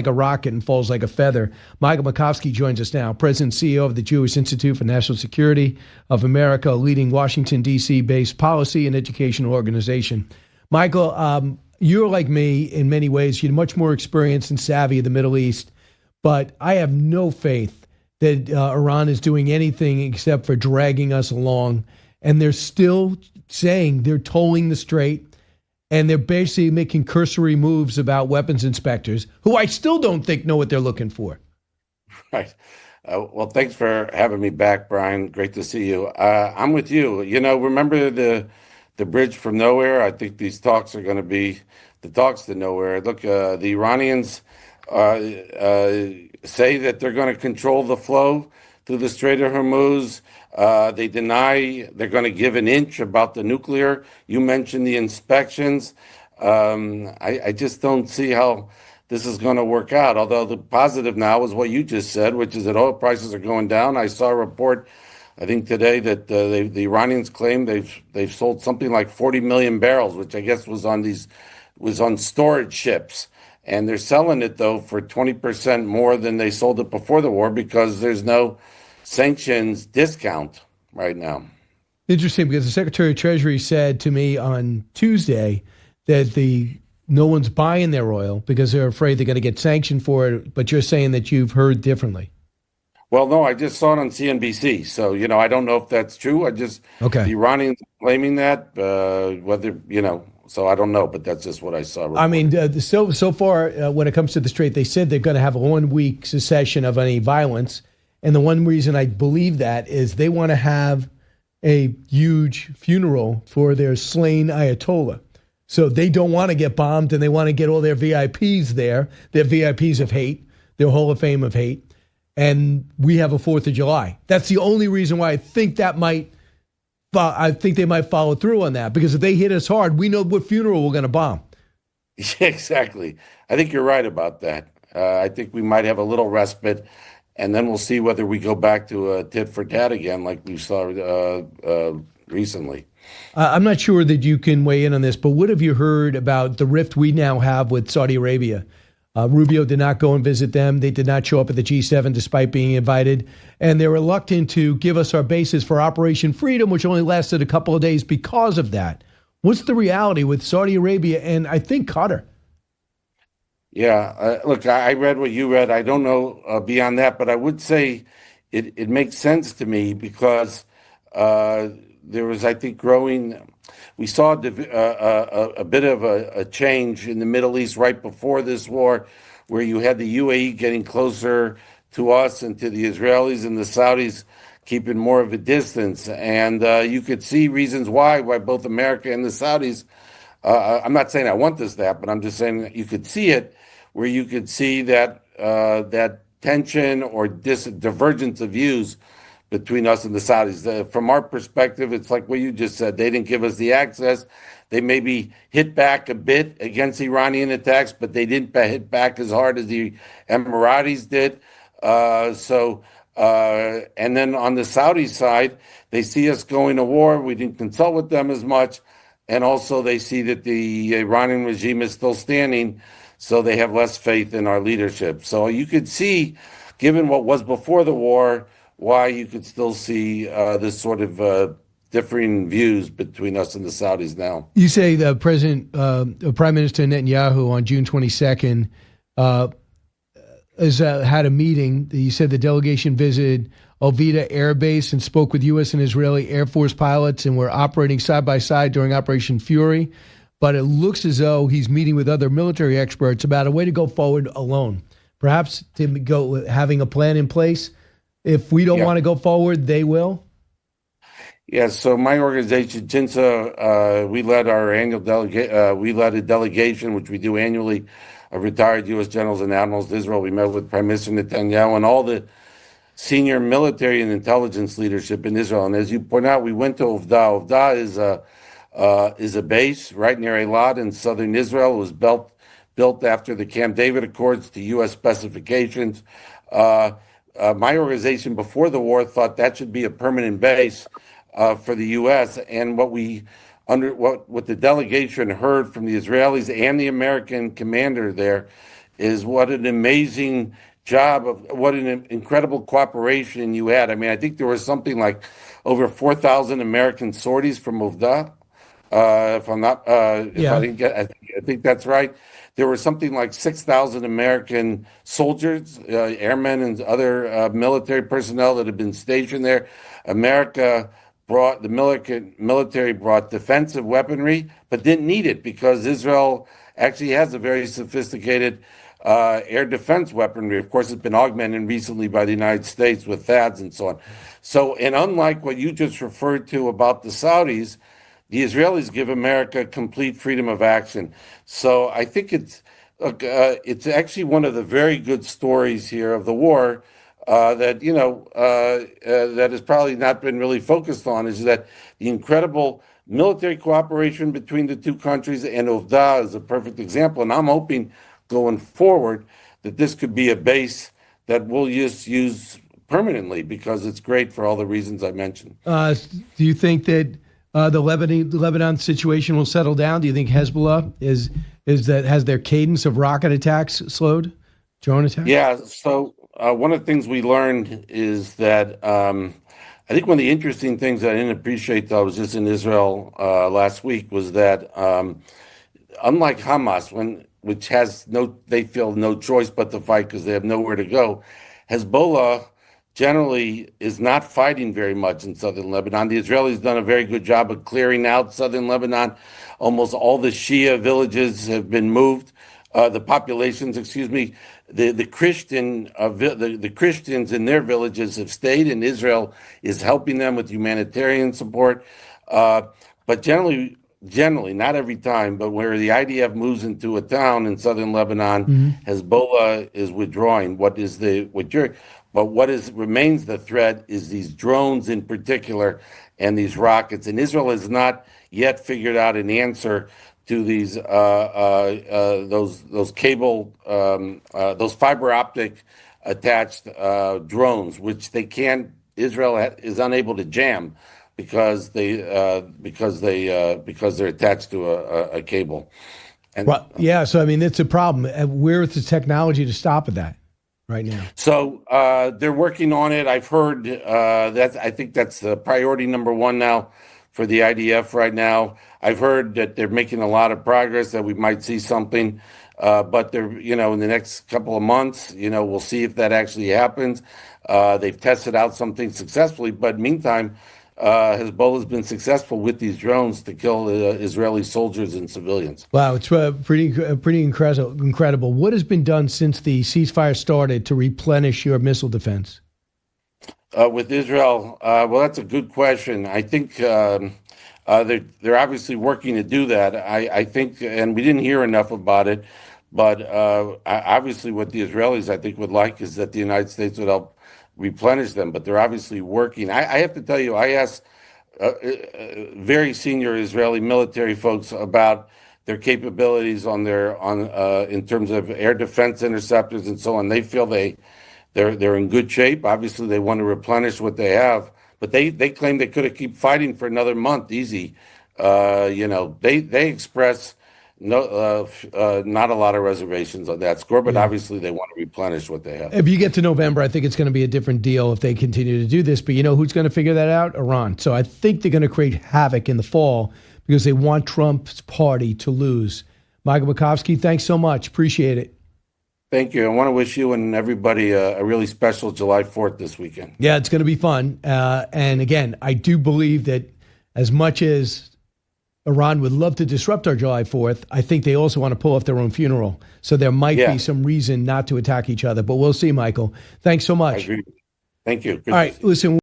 like a rocket and falls like a feather. Michael Makovsky joins us now, President and CEO of the Jewish Institute for National Security of America, a leading Washington, D.C. based policy and educational organization. Michael, you're like me in many ways. You're much more experienced and savvy in the Middle East, but I have no faith that Iran is doing anything except for dragging us along. And they're still saying they're tolling the strait. And they're basically making cursory moves about weapons inspectors, who I still don't think know what they're looking for. Right. Well, thanks for having me back, Brian. Great to see you. I'm with you. You know, remember the bridge from nowhere? I think these talks are going to be the talks to nowhere. Look, the Iranians say that they're going to control the flow through the Strait of Hormuz. They deny they're going to give an inch about the nuclear. You mentioned the inspections. I just don't see how this is going to work out. Although the positive now is what you just said, which is that oil prices are going down. I saw a report, I think today, that the Iranians claim they've sold something like 40 million barrels, which I guess was on storage ships. And they're selling it, though, for 20% more than they sold it before the war because there's no sanctions discount right now. Interesting, because the Secretary of Treasury said to me on Tuesday that no one's buying their oil because they're afraid they're going to get sanctioned for it, but you're saying that you've heard differently. Well, no, I just saw it on CNBC, so, I don't know if that's true. The Iranians claiming that, so I don't know, but that's just what I saw. Reported. I mean, so far, when it comes to the Strait, they said they're going to have a 1 week cessation of any violence. And the one reason I believe that is they want to have a huge funeral for their slain Ayatollah. So they don't want to get bombed, and they want to get all their VIPs there, their VIPs of hate, their Hall of Fame of hate. And we have a 4th of July. That's the only reason why I think they might follow through on that, because if they hit us hard, we know what funeral we're going to bomb. Yeah, exactly. I think you're right about that. I think we might have a little respite. And then we'll see whether we go back to a tit for tat again, like we saw recently. I'm not sure that you can weigh in on this, but what have you heard about the rift we now have with Saudi Arabia? Rubio did not go and visit them. They did not show up at the G7 despite being invited. And they're reluctant to give us our bases for Operation Freedom, which only lasted a couple of days because of that. What's the reality with Saudi Arabia and I think Qatar? Yeah, look, I read what you read. I don't know beyond that, but I would say it makes sense to me because there was, I think, we saw a bit of a change in the Middle East right before this war, where you had the UAE getting closer to us and to the Israelis, and the Saudis keeping more of a distance. And you could see reasons why both America and the Saudis, I'm not saying I want this to happen, I'm just saying that you could see it, where you could see that tension or divergence of views between us and the Saudis. From our perspective, it's like what you just said. They didn't give us the access. They maybe hit back a bit against Iranian attacks, but they didn't hit back as hard as the Emiratis did. And then on the Saudi side, they see us going to war. We didn't consult with them as much. And also they see that the Iranian regime is still standing, so they have less faith in our leadership. So you could see, given what was before the war, why you could still see this sort of differing views between us and the Saudis now. You say the Prime Minister Netanyahu on June 22nd had a meeting. You said the delegation visited Ovda Air Base and spoke with U.S. and Israeli Air Force pilots and were operating side by side during Operation Fury. But it looks as though he's meeting with other military experts about a way to go forward alone. Perhaps to go having a plan in place. If we don't want to go forward, they will. Yeah. So my organization, JINSA, we led our annual we led a delegation, which we do annually, of retired U.S. generals and admirals to Israel. We met with Prime Minister Netanyahu and all the senior military and intelligence leadership in Israel. And as you point out, we went to Ovda. Ovda is a base right near Eilat in southern Israel. It was built after the Camp David Accords to U.S. specifications. My organization before the war thought that should be a permanent base for the U.S. And what the delegation heard from the Israelis and the American commander there is what an amazing job of what an incredible cooperation you had. I mean, I think there was something like over 4,000 American sorties from Ovda. If I'm not, if I Yeah. didn't get, I think that's right. There were something like 6,000 American soldiers, airmen, and other military personnel that had been stationed there. America brought the military brought defensive weaponry, but didn't need it because Israel actually has a very sophisticated air defense weaponry. Of course, it's been augmented recently by the United States with THAADs and so on. So, and unlike what you just referred to about the Saudis, the Israelis give America complete freedom of action. So I think it's actually one of the very good stories here of the war that that has probably not been really focused on is that the incredible military cooperation between the two countries, and Ovda is a perfect example. And I'm hoping going forward that this could be a base that we'll use permanently because it's great for all the reasons I mentioned. Do you think that the Lebanon situation will settle down? Do you think Hezbollah has their cadence of rocket attacks slowed, drone attacks? Yeah. So one of the things we learned is that I think one of the interesting things that I didn't appreciate, though, I was just in Israel last week, was that unlike Hamas, which has they feel no choice but to fight because they have nowhere to go, Hezbollah generally is not fighting very much in southern Lebanon. The Israelis done a very good job of clearing out southern Lebanon. Almost all the Shia villages have been moved. The populations, excuse me, the Christians in their villages have stayed, and Israel is helping them with humanitarian support. But generally, not every time, but where the IDF moves into a town in southern Lebanon, Hezbollah is withdrawing. Remains the threat is these drones in particular and these rockets. And Israel has not yet figured out an answer to these those cable those fiber optic attached drones, which Israel is unable to jam because they're attached to a cable. And well, yeah. So I mean, it's a problem. Where's the technology to stop that right now? So they're working on it. I've heard I think that's the priority number one now for the IDF right now. I've heard that they're making a lot of progress, that we might see something, but they're in the next couple of months, we'll see if that actually happens. They've tested out something successfully, but meantime, Hezbollah has been successful with these drones to kill Israeli soldiers and civilians. Wow, it's pretty incredible. What has been done since the ceasefire started to replenish your missile defense? With Israel, well, that's a good question. I think they're obviously working to do that. I think, and we didn't hear enough about it, but obviously what the Israelis, I think, would like is that the United States would help replenish them, but they're obviously working. I have to tell you, I asked very senior Israeli military folks about their capabilities in terms of air defense interceptors and so on. They feel they're in good shape. Obviously, they want to replenish what they have, but they claim they could have keep fighting for another month easy. They express not a lot of reservations on that score, but obviously they want to replenish what they have. If you get to November, I think it's going to be a different deal if they continue to do this. But you know who's going to figure that out? Iran. So I think they're going to create havoc in the fall because they want Trump's party to lose. Michael Makovsky, thanks so much. Appreciate it. Thank you. I want to wish you and everybody a really special July 4th this weekend. Yeah, it's going to be fun. And again, I do believe that as much as Iran would love to disrupt our July 4th, I think they also want to pull off their own funeral. So there might be some reason not to attack each other. But we'll see, Michael. Thanks so much. I agree. Thank you. Good All right, listen.